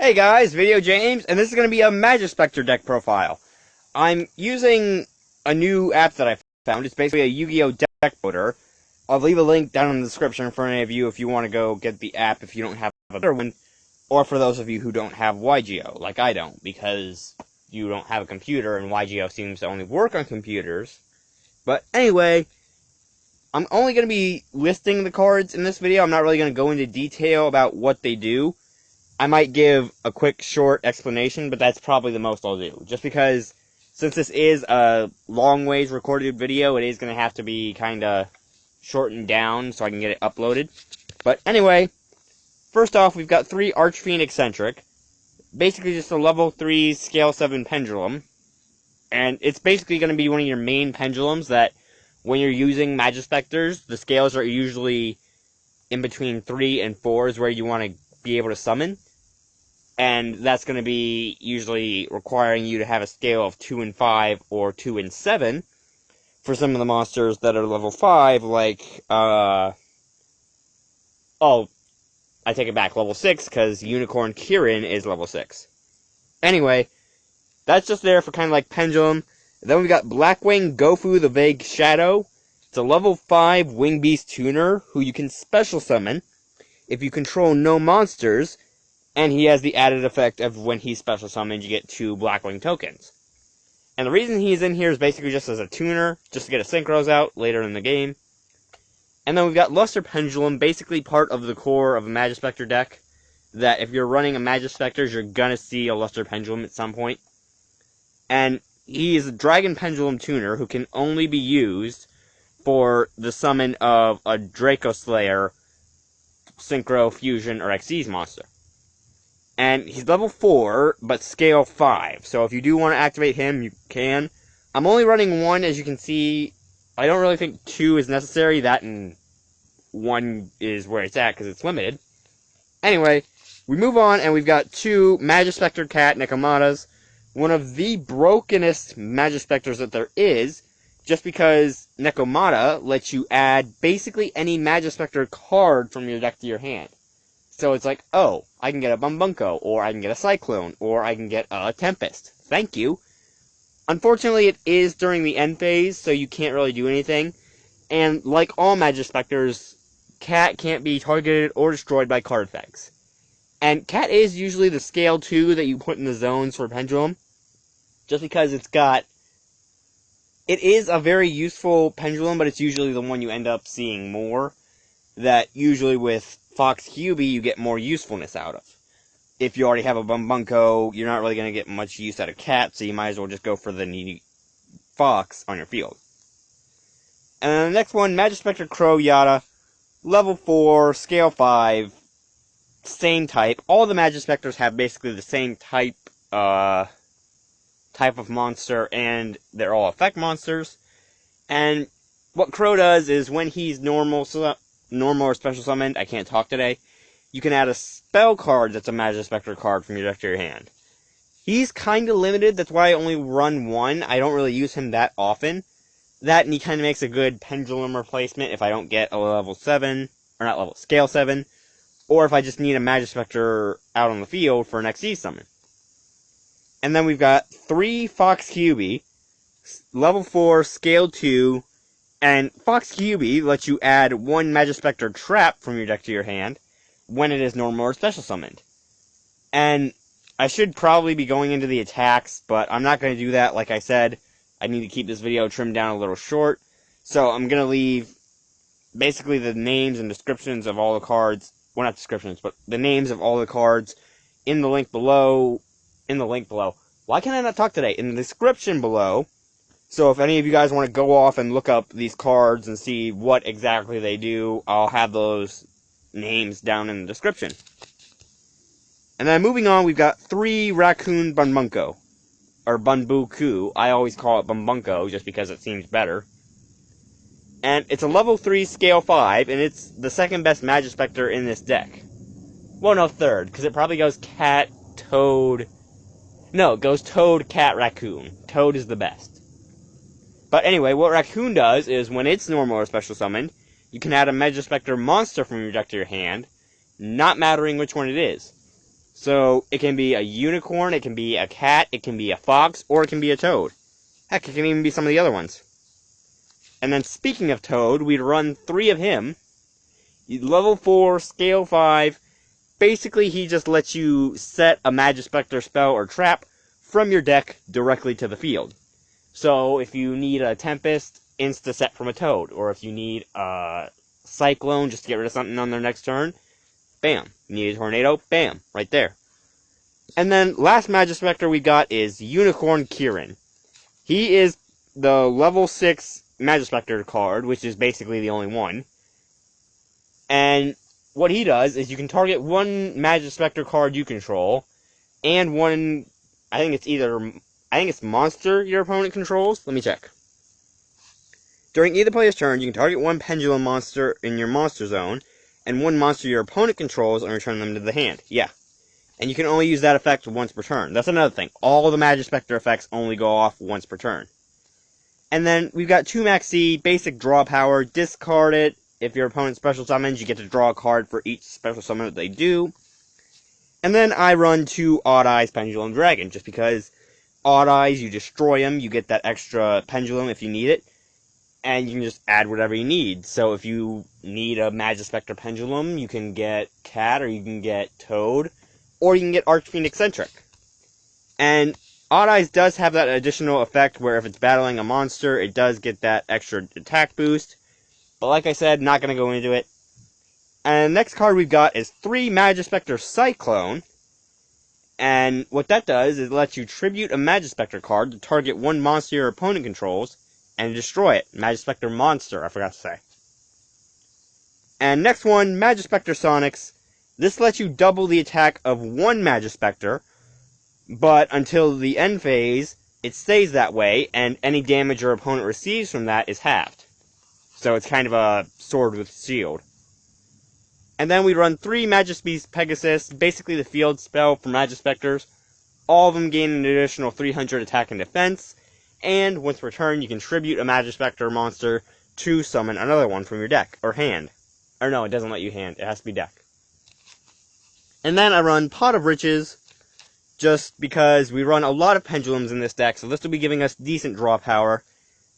Hey guys, Video James, and this is going to be a Majespecter deck profile. I'm using a new app that I found. It's basically a Yu-Gi-Oh! Deck builder. I'll leave a link down in the description for any of you if you want to go get the app if you don't have a better one, or for those of you who don't have YGO, like I don't, because you don't have a computer and YGO seems to only work on computers. But anyway, I'm only going to be listing the cards in this video. I'm not really going to go into detail about what they do. I might give a quick, short explanation, but that's probably the most I'll do. Just because, since this is a long ways recorded video, it is going to have to be kind of shortened down so I can get it uploaded. But anyway, first off, we've got 3 Archfiend Eccentric. Basically just a level 3 scale 7 pendulum. And it's basically going to be one of your main pendulums that, when you're using Majespecters, the scales are usually in between 3 and 4 is where you want to be able to summon. And that's going to be usually requiring you to have a scale of 2 and 5 or 2 and 7 for some of the monsters that are level 5, like, I take it back, level 6, because Unicorn Kirin is level 6. Anyway, that's just there for kind of like Pendulum. Then we've got Blackwing Gofu, the Vague Shadow. It's a level 5 Wing Beast tuner who you can special summon if you control no monsters, and he has the added effect of when he's special summoned, you get 2 Blackwing tokens. And the reason he's in here is basically just as a tuner, just to get a Synchros out later in the game. And then we've got Luster Pendulum, basically part of the core of a Majespecter deck, that if you're running a Majespecters, you're gonna see a Luster Pendulum at some point. And he is a Dragon Pendulum tuner who can only be used for the summon of a Dracoslayer, Synchro, Fusion, or Xyz monster. And he's level 4, but scale 5. So if you do want to activate him, you can. I'm only running 1, as you can see. I don't really think 2 is necessary. That and 1 is where it's at, because it's limited. Anyway, we move on, and we've got 2 Majespecter Cat Nekomatas. One of the brokenest Majespecters that there is, just because Nekomata lets you add basically any Majespecter card from your deck to your hand. So it's like, oh, I can get a Bumbunko, or I can get a Cyclone, or I can get a Tempest. Thank you. Unfortunately, it is during the end phase, so you can't really do anything. And like all Majespecters, Cat can't be targeted or destroyed by card effects. And Cat is usually the scale 2 that you put in the zones for Pendulum, just because it is a very useful Pendulum, but it's usually the one you end up seeing more. That usually with Fox QB you get more usefulness out of. If you already have a Bumbunko, you're not really going to get much use out of Cat, so you might as well just go for the needy Fox on your field. And then the next one, Majespecter Crow Yada, level 4, scale 5, same type. All the Majespecters have basically the same type of monster, and they're all effect monsters. And what Crow does is when he's normal or special summoned, I can't talk today, you can add a spell card that's a Majespecter card from your deck to your hand. He's kind of limited, that's why I only run 1. I don't really use him that often. That, and he kind of makes a good Pendulum replacement if I don't get a level 7, or not level, scale 7, or if I just need a Majespecter out on the field for an XE summon. And then we've got 3 Fox QB, level 4, scale 2, and Fox QB lets you add 1 Majespecter Trap from your deck to your hand when it is normal or special summoned. And I should probably be going into the attacks, but I'm not going to do that. Like I said, I need to keep this video trimmed down a little short. So I'm going to leave basically the names and descriptions of all the cards. Well, not descriptions, but the names of all the cards in the link below. Why can I not talk today? In the description below. So if any of you guys want to go off and look up these cards and see what exactly they do, I'll have those names down in the description. And then moving on, we've got 3 Raccoon Bumbunko. Or Bunbuku. I always call it Bumbunko just because it seems better. And it's a level 3 scale 5, and it's the second best Majespecter in this deck. Well, no, third, because it probably goes Cat, Toad. No, it goes Toad, Cat, Raccoon. Toad is the best. But anyway, what Raccoon does is, when it's normal or special summoned, you can add a Majespecter monster from your deck to your hand, not mattering which one it is. So it can be a unicorn, it can be a cat, it can be a fox, or it can be a toad. Heck, it can even be some of the other ones. And then speaking of Toad, we'd run 3 of him. Level 4, scale 5. Basically, he just lets you set a Majespecter spell or trap from your deck directly to the field. So if you need a Tempest, insta-set from a Toad. Or if you need a Cyclone, just to get rid of something on their next turn, bam. You need a Tornado, bam, right there. And then, last Majespecter we got is Unicorn Kirin. He is the level 6 Majespecter card, which is basically the only one. And what he does is you can target one Majespecter card you control, and one, I think it's monster your opponent controls. Let me check. During either player's turn, you can target one Pendulum monster in your monster zone, and one monster your opponent controls and return them to the hand. Yeah. And you can only use that effect once per turn. That's another thing. All the Majespecter effects only go off once per turn. And then we've got 2 Maxx, basic draw power, discard it. If your opponent special summons, you get to draw a card for each special summon that they do. And then I run 2 Odd Eyes Pendulum Dragon, just because Odd Eyes, you destroy them, you get that extra Pendulum if you need it, and you can just add whatever you need. So if you need a Majespecter Pendulum, you can get Cat, or you can get Toad, or you can get Archfiend Eccentric. And Odd Eyes does have that additional effect where if it's battling a monster, it does get that extra attack boost. But like I said, not going to go into it. And the next card we've got is 3 Majespecter Cyclone. And what that does is it lets you tribute a Majespecter card to target one monster your opponent controls and destroy it. Majespecter Monster, I forgot to say. And next one, Majespecter Sonics. This lets you double the attack of one Majespecter, but until the end phase, it stays that way, and any damage your opponent receives from that is halved. So it's kind of a sword with shield. And then we run 3 Majespecter Pegasus, basically the field spell for Majespecters. All of them gain an additional 300 attack and defense, and once per turn, you can tribute a Majespecter monster to summon another one from your deck, or hand. Or no, it doesn't let you hand, it has to be deck. And then I run Pot of Riches, just because we run a lot of Pendulums in this deck, so this will be giving us decent draw power.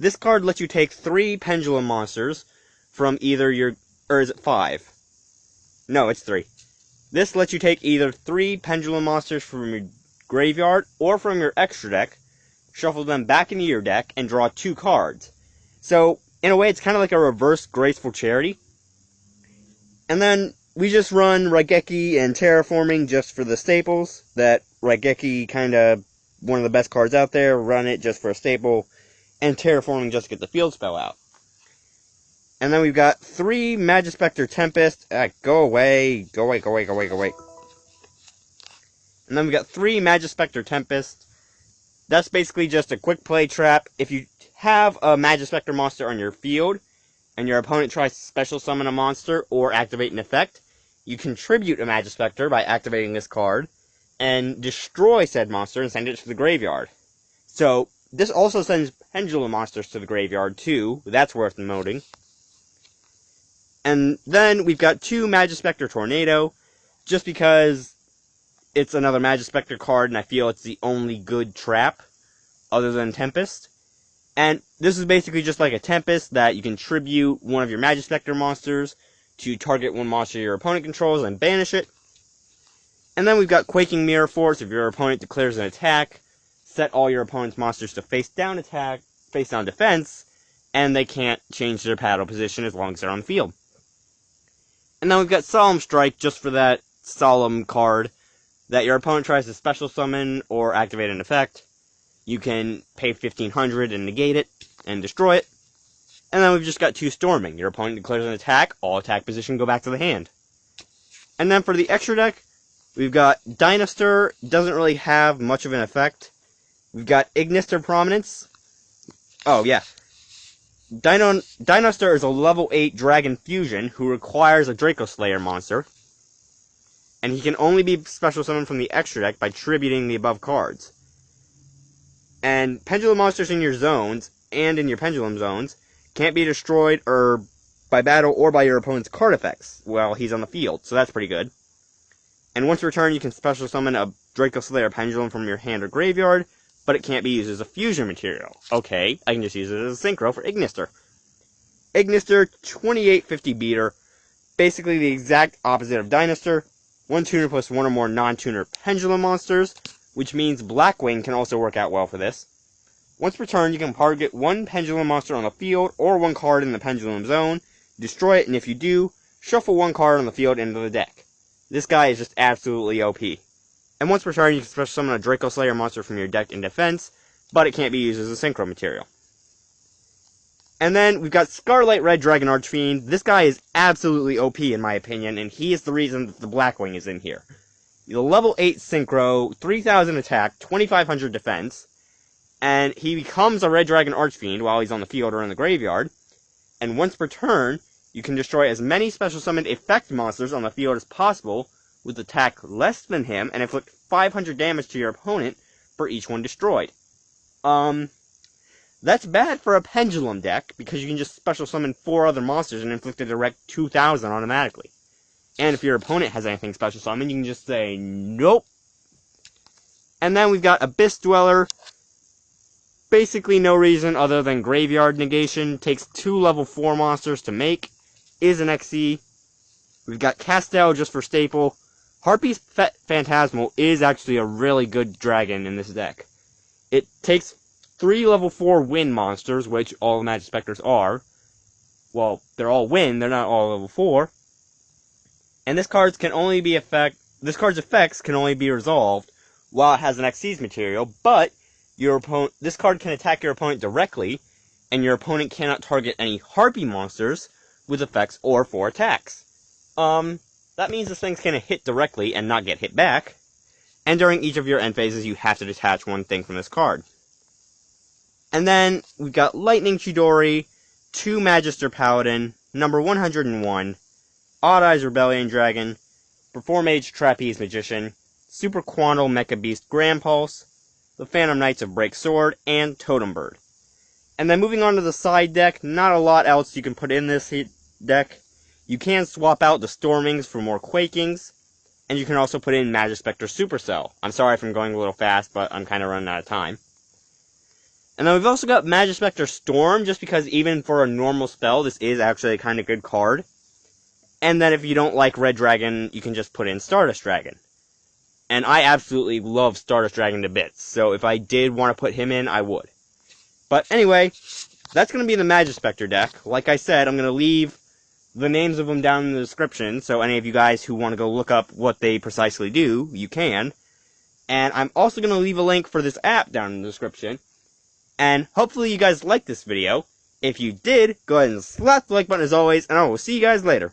This card lets you take 3 Pendulum monsters from either your... or is it 5? No, it's 3. This lets you take either 3 Pendulum monsters from your graveyard or from your extra deck, shuffle them back into your deck, and draw 2 cards. So, in a way, it's kind of like a reverse Graceful Charity. And then we just run Raigeki and Terraforming just for the staples. That Raigeki, kind of one of the best cards out there. Run it just for a staple. And Terraforming just to get the field spell out. And then we've got 3 Majespecter Tempest. Go away. Go away, go away, go away, go away. And then we've got 3 Majespecter Tempest. That's basically just a quick play trap. If you have a Majespecter monster on your field, and your opponent tries to special summon a monster or activate an effect, you contribute a Majespecter by activating this card, and destroy said monster and send it to the graveyard. So, this also sends Pendulum monsters to the graveyard too. That's worth noting. And then we've got 2 Majespecter Tornado, just because it's another Majespecter card and I feel it's the only good trap, other than Tempest. And this is basically just like a Tempest that you can tribute one of your Majespecter monsters to target one monster your opponent controls and banish it. And then we've got Quaking Mirror Force. If your opponent declares an attack, set all your opponent's monsters to face down attack, face down defense, and they can't change their paddle position as long as they're on the field. And then we've got Solemn Strike, just for that Solemn card, that your opponent tries to special summon or activate an effect. You can pay 1,500 and negate it, and destroy it. And then we've just got 2 Storming. Your opponent declares an attack, all attack position go back to the hand. And then for the extra deck, we've got Dinoster, doesn't really have much of an effect. We've got Ignister Prominence. Oh, yeah. Dinoster is a level 8 Dragon Fusion who requires a Dracoslayer monster. And he can only be special summoned from the extra deck by tributing the above cards. And Pendulum monsters in your zones, and in your Pendulum zones, can't be destroyed or by battle or by your opponent's card effects while he's on the field, so that's pretty good. And once returned, you can special summon a Dracoslayer Pendulum from your hand or graveyard, but it can't be used as a fusion material. Okay, I can just use it as a synchro for Ignister. Ignister, 2850 beater, basically the exact opposite of Dinoster. 1 tuner plus 1 or more non-tuner Pendulum monsters, which means Blackwing can also work out well for this. Once returned, you can target 1 Pendulum monster on the field, or 1 card in the Pendulum zone, destroy it, and if you do, shuffle 1 card on the field into the deck. This guy is just absolutely OP. And once returned, you can special summon a Dracoslayer monster from your deck in defense, but it can't be used as a synchro material. And then we've got Scarlight Red Dragon Archfiend. This guy is absolutely OP in my opinion, and he is the reason that the Blackwing is in here. He's a level 8 synchro, 3000 attack, 2500 defense, and he becomes a Red Dragon Archfiend while he's on the field or in the graveyard. And once per turn, you can destroy as many special summoned effect monsters on the field as possible with attack less than him and inflict 500 damage to your opponent for each one destroyed. That's bad for a Pendulum deck, because you can just special summon 4 other monsters and inflict a direct 2000 automatically. And if your opponent has anything special summoned, you can just say, nope. And then we've got Abyss Dweller. Basically no reason other than graveyard negation. Takes 2 level 4 monsters to make. Is an XC. We've got Castel just for staple. Harpie's Phantasmal is actually a really good dragon in this deck. It takes 3 level 4 wind monsters, which all Majespecters are. Well, they're all wind, they're not all level 4. And this card's effects can only be resolved while it has an Xyz material, but this card can attack your opponent directly, and your opponent cannot target any Harpie monsters with effects or for attacks. That means this thing's gonna hit directly and not get hit back. And during each of your end phases, you have to detach 1 thing from this card. And then, we've got Lightning Chidori, 2 Magister Paladin, number 101, Odd Eyes Rebellion Dragon, Perform Age Trapeze Magician, Super Quantal Mecha Beast Grand Pulse, the Phantom Knights of Break Sword, and Totem Bird. And then moving on to the side deck, not a lot else you can put in this deck. You can swap out the Stormings for more Quakings, and you can also put in Majespecter Supercell. I'm sorry if I'm going a little fast, but I'm kind of running out of time. And then we've also got Majespecter Storm, just because even for a normal spell, this is actually a kind of good card. And then if you don't like Red Dragon, you can just put in Stardust Dragon. And I absolutely love Stardust Dragon to bits, so if I did want to put him in, I would. But anyway, that's going to be the Majespecter deck. Like I said, I'm going to leave the names of them down in the description, so any of you guys who want to go look up what they precisely do, you can. And I'm also going to leave a link for this app down in the description. And hopefully you guys liked this video. If you did, go ahead and slap the like button as always, and I will see you guys later.